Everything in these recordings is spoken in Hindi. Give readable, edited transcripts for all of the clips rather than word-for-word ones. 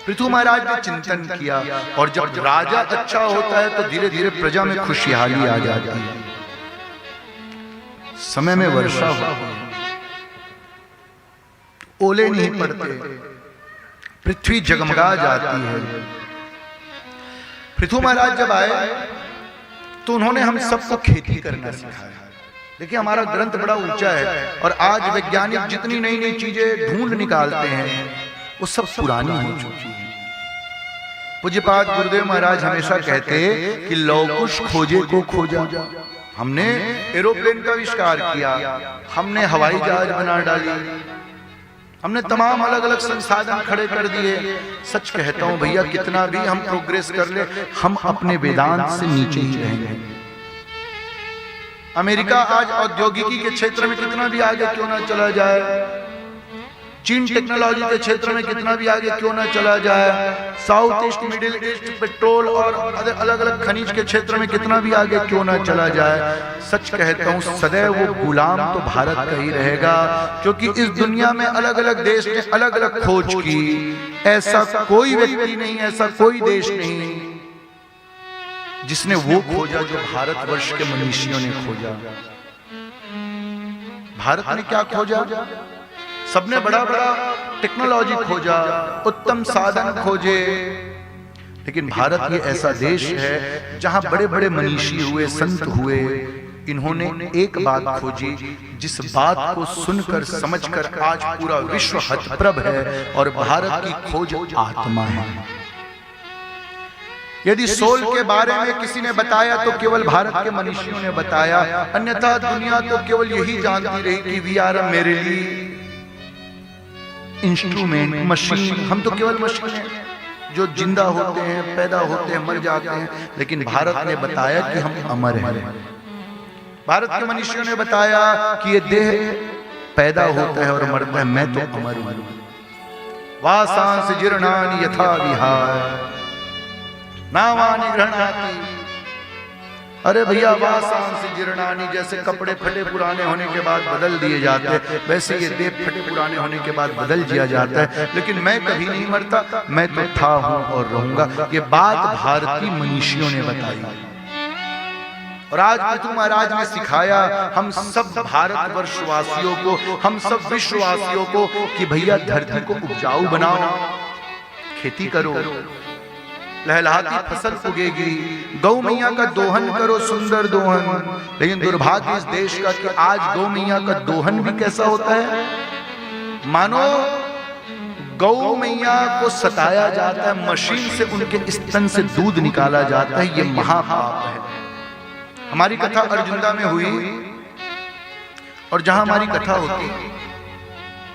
पृथु महाराज ने चिंतन किया, और जब राजा अच्छा होता है तो धीरे धीरे प्रजा में खुशहाली आ जाती है। समय में वर्षा होती है, ओले नहीं पड़ते, पृथ्वी जगमगा जाती है। पृथु महाराज जब आए तो उन्होंने हम सबको खेती करना सिखाया। देखिए हमारा ग्रंथ बड़ा ऊंचा है, और आज वैज्ञानिक जितनी नई नई चीजें ढूंढ निकालते हैं वो सब पुरानी हो चुकी है। पूज्यपाद गुरुदेव महाराज हमेशा कहते कि लौकुश खोजे को खोजा। हमने एरोप्लेन का आविष्कार किया, हमने हवाई जहाज बना डाली, हमने तमाम अलग अलग संसाधन खड़े कर दिए। सच कहता हूं भैया, कितना भी हम प्रोग्रेस कर ले, हम अपने वेदांत से नीचे ही रहेंगे। अमेरिका आज औद्योगिकी के क्षेत्र में कितना भी आगे क्यों ना चला जाए, चीन टेक्नोलॉजी के क्षेत्र में कितना भी आगे क्यों ना चला जाए, south east middle east petrol और अलग अलग खनिज के क्षेत्र में कितना भी आगे क्यों ना चला जाए, सच कहता हूं सदैव वो गुलाम तो भारत का ही रहेगा। क्योंकि इस दुनिया में अलग अलग देश ने अलग अलग खोज की, ऐसा कोई व्यक्ति नहीं, ऐसा कोई देश नहीं जिसने वो खोजा जो भारतवर्ष के मनीषियों ने खोजा। भारत ने क्या खोजा? सबने बड़ा बड़ा टेक्नोलॉजी खोजा, उत्तम साधन खोजे, लेकिन भारत ये ऐसा देश है जहां बड़े बड़े मनीषी हुए, संत हुए, इन्होंने एक बात खोजी जिस बात को सुनकर समझकर आज पूरा विश्व हतप्रभ है, और भारत की खोज आत्मा है। यदि सोल के बारे में किसी ने बताया तो केवल भारत के मनीषियों ने बताया, अन्यथा दुनिया तो केवल यही जानती रही कि वी आर मेरे लिए इंस्ट्रूमेंट, मशीन। हम तो केवल मशीन हैं जो जिंदा होते हैं, पैदा होते हैं, मर जाते हैं, लेकिन भारत ने बताया कि हम अमर हैं। भारत के मनुष्यों ने बताया कि ये देह पैदा होता है और मरता है, मैं तो अमर हूं। वासांस जीर्णानि यथा विहाय नावानि गृह्णाति। अरे भैया, वासांस जीर्णानि, जैसे कपड़े फटे पुराने होने के बाद बदल दिए जाते हैं, वैसे ये देह फटे पुराने होने के बाद बदल दिया जाता है, लेकिन मैं कभी नहीं मरता, मैं तो था, हूं और रहूंगा। ये बात भारतीय मनीषियों ने बताई, और आज पृथु महाराज ने सिखाया हम सब भारतवर्षवासियों को, हम सब विश्ववासियों को कि भैया धरती को उपजाऊ बनाओ, खेती करो, लहलहाती फसल उगेगी, गौ मैया का दोहन करो, सुंदर दोहन। लेकिन दुर्भाग्य इस देश का कि आज गौ मैया का दोहन भी कैसा होता है, मानो गौ मैया को सताया जाता है, मशीन से उनके स्तन से दूध निकाला जाता है। ये महापाप है। हमारी कथा अर्जुनदा में हुई, और जहां हमारी कथा होती,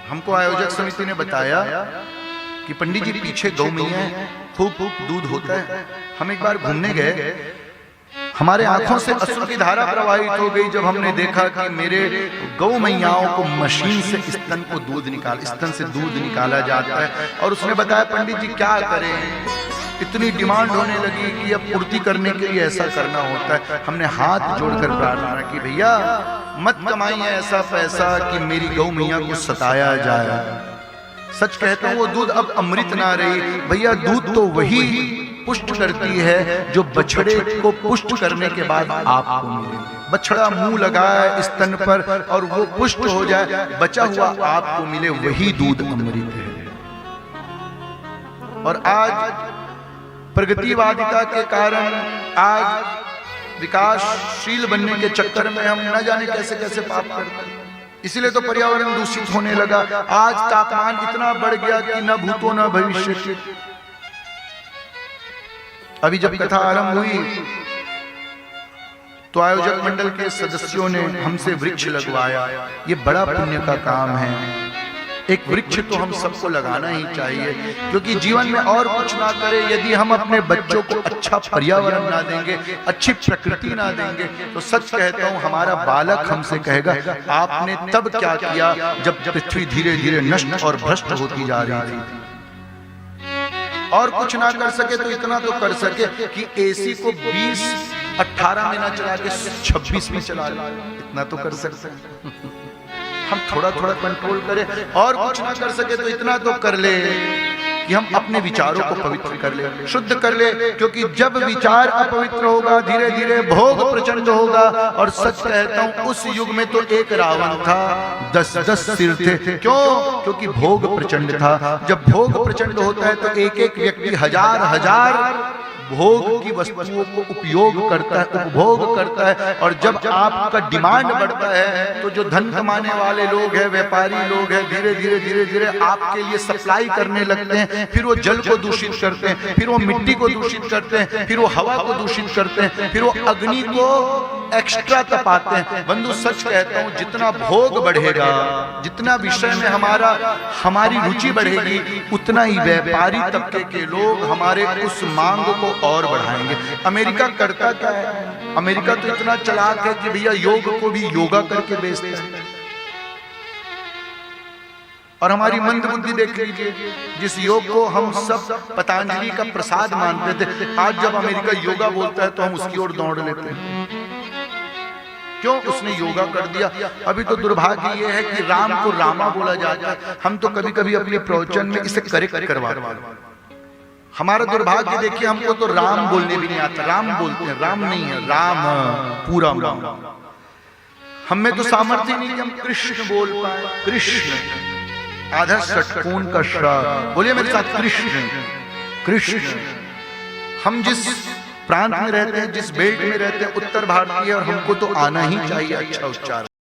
हमको आयोजक समिति ने बताया कि पंडित जी पीछे गौ मैया है, खूब दूध होता है। हम एक बार घूमने गए, हमारे आंखों से अश्रु की धारा प्रवाहित हो गई जब हमने देखा कि मेरे गौ मैयाओं को मशीन से स्तन से दूध निकाला जाता है। और उसने बताया पंडित जी क्या करें, इतनी डिमांड होने लगी कि अब पूर्ति करने के लिए ऐसा करना होता है। हमने हाथ जोड़कर प्रार्थना की, भैया मत कमाइए ऐसा पैसा कि मेरी गौ मैया को सताया जाए। सच कहता हूं वो दूध अब अमृत ना रही। भैया दूध तो वही पुष्ट करती है जो बछड़े को पुष्ट करने के बाद आपको मिले। बछड़ा मुंह लगाए स्तन पर और वो पुष्ट हो जाए, बचा हुआ आपको मिले, वही दूध अमृत है। और आज प्रगतिवादिता के कारण, आज विकासशील बनने के चक्कर में हम न जाने कैसे कैसे पाप करते हैं। इसीलिए तो पर्यावरण दूषित होने लगा। आज तापमान इतना बढ़ गया कि न भूतो न भविष्य। अभी जब कथा आरंभ हुई तो आयोजक मंडल के सदस्यों ने हमसे वृक्ष लगवाया। ये बड़ा पुण्य का काम है। एक वृक्ष तो हम सबको लगाना ही चाहिए, क्योंकि जीवन में और कुछ ना करे, यदि हम अपने बच्चों को अच्छा पर्यावरण ना देंगे, अच्छी प्रकृति ना देंगे, तो सच कहता हूं हमारा बालक हमसे कहेगा आपने तब क्या किया जब पृथ्वी धीरे धीरे नष्ट और भ्रष्ट होती जा रही थी। और कुछ ना कर सके तो इतना तो कर सके कि एसी को 20-18 में ना चला के 26 में चला ले, इतना तो कर सकते हैं। हम थोड़ा थोड़ा कंट्रोल करें। और कुछ ना कर सके तो इतना तो कर ले कि हम अपने विचारों को पवित्र कर ले, शुद्ध कर ले, क्योंकि जब विचार अपवित्र होगा धीरे धीरे भोग प्रचंड होगा। और सच कहता हूं उस युग में तो एक रावण था, 10-10 सिर थे। क्यों? क्योंकि भोग प्रचंड था। जब भोग प्रचंड होता है तो एक एक व्यक्ति हजार भोग की वस्तुओं को उपयोग करता है, उपभोग करता है। और जब आपका डिमांड बढ़ता है तो जो धन कमाने वाले लोग हैं, व्यापारी लोग हैं, धीरे धीरे आपके लिए सप्लाई करने लगते हैं। फिर वो जल को दूषित करते हैं, फिर वो मिट्टी को दूषित करते हैं, फिर वो हवा को दूषित करते हैं, फिर वो अग्नि को एक्स्ट्रा तपाते हैं। बंधु सच कहता हूं, जितना भोग बढ़ेगा, जितना विषय में हमारी रुचि बढ़ेगी, उतना ही व्यापारी तबके के लोग हमारे उस मांग को और बढ़ाएंगे। अमेरिका करता क्या है? अमेरिका तो इतना चालाक है कि भैया योग को भी योगा करके बेचते हैं। और हमारी मंद बुद्धि देख लीजिए, जिस योग को हम सब पतंजलि का प्रसाद मानते थे, आज जब अमेरिका योगा बोलता है तो हम उसकी ओर दौड़ लेते हैं। क्यों? उसने योगा कर दिया। अभी तो दुर्भाग्य ये है कि राम को रामा बोला जाता है। हम तो कभी कभी अपने प्रवचन में इसे करेक्ट करवाते हैं। हमारा दुर्भाग्य देखिए, हमको तो राम बोलने भी नहीं आता। राम बोलते हैं, राम नहीं है, राम पूरा राम। हमें तो सामर्थ्य नहीं कि हम कृष्ण बोल पाए। कृष्ण आधा षटकोण का श्राप, बोलिए मेरे साथ, कृष्ण कृष्ण। हम जिस प्रांत में रहते हैं, जिस बेल्ट में रहते हैं, उत्तर भारतीय, और हमको तो आना ही चाहिए अच्छा उच्चार।